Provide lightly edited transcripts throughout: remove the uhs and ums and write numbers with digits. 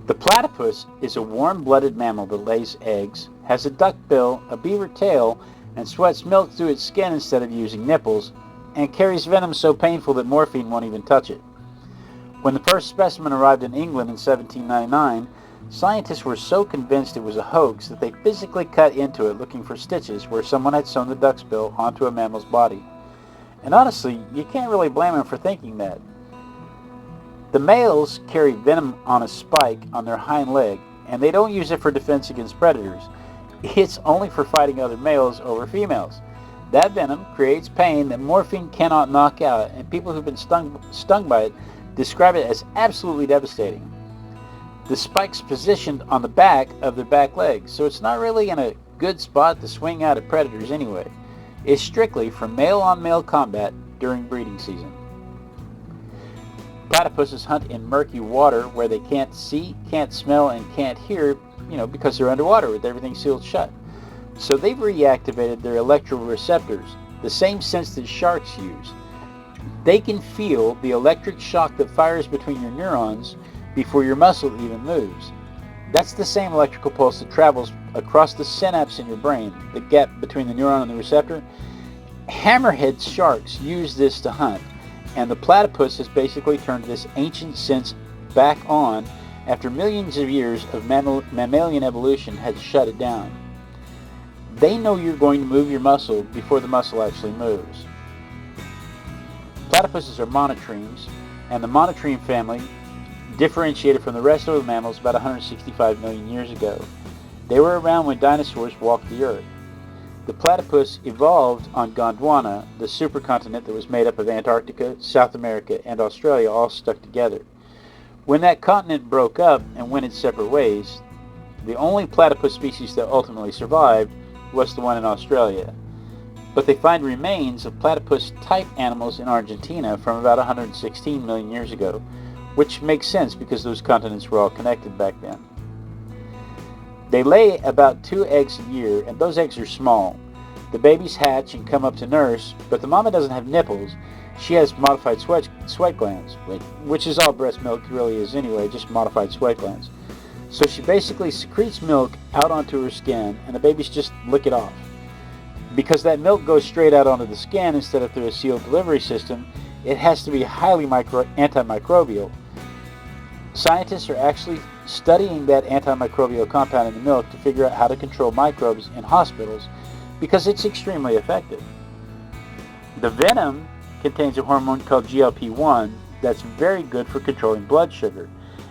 The platypus is a warm-blooded mammal that lays eggs, has a duck bill, a beaver tail, and sweats milk through its skin instead of using nipples, and carries venom so painful that morphine won't even touch it. When the first specimen arrived in England in 1799, scientists were so convinced it was a hoax that they physically cut into it looking for stitches where someone had sewn the duck's bill onto a mammal's body. And honestly, you can't really blame them for thinking that. The males carry venom on a spike on their hind leg, and they don't use it for defense against predators. It's only for fighting other males over females. That venom creates pain that morphine cannot knock out, and people who've been stung by it describe it as absolutely devastating. The spike's positioned on the back of their back legs, so it's not really in a good spot to swing out at predators anyway. It's strictly for male-on-male combat during breeding season. Platypuses hunt in murky water where they can't see, can't smell, and can't hear, because they're underwater with everything sealed shut. So they've reactivated their electroreceptors, the same sense that sharks use. They can feel the electric shock that fires between your neurons before your muscle even moves. That's the same electrical pulse that travels across the synapse in your brain, the gap between the neuron and the receptor. Hammerhead sharks use this to hunt, and the platypus has basically turned this ancient sense back on after millions of years of mammalian evolution had shut it down. They know you're going to move your muscle before the muscle actually moves. Platypuses are monotremes, and the monotreme family differentiated from the rest of the mammals about 165 million years ago. They were around when dinosaurs walked the earth. The platypus evolved on Gondwana, the supercontinent that was made up of Antarctica, South America, and Australia all stuck together. When that continent broke up and went its separate ways, the only platypus species that ultimately survived was the one in Australia. But they find remains of platypus-type animals in Argentina from about 116 million years ago, which makes sense because those continents were all connected back then. They lay about 2 eggs a year, and those eggs are small. The babies hatch and come up to nurse, but the mama doesn't have nipples. She has modified sweat glands, which is all breast milk really is anyway, just modified sweat glands. So she basically secretes milk out onto her skin, and the babies just lick it off. Because that milk goes straight out onto the skin instead of through a sealed delivery system, it has to be highly antimicrobial. Scientists are actually studying that antimicrobial compound in the milk to figure out how to control microbes in hospitals because it's extremely effective. The venom contains a hormone called GLP-1 that's very good for controlling blood sugar,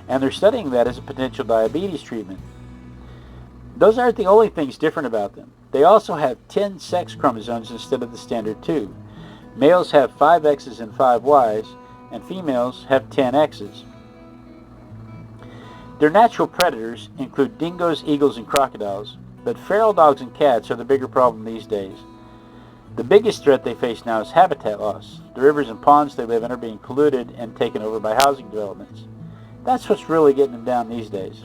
and they're studying that as a potential diabetes treatment. Those aren't the only things different about them. They also have 10 sex chromosomes instead of the standard 2. Males have 5 X's and 5 Y's, and females have 10 X's. Their natural predators include dingoes, eagles, and crocodiles, but feral dogs and cats are the bigger problem these days. The biggest threat they face now is habitat loss. The rivers and ponds they live in are being polluted and taken over by housing developments. That's what's really getting them down these days.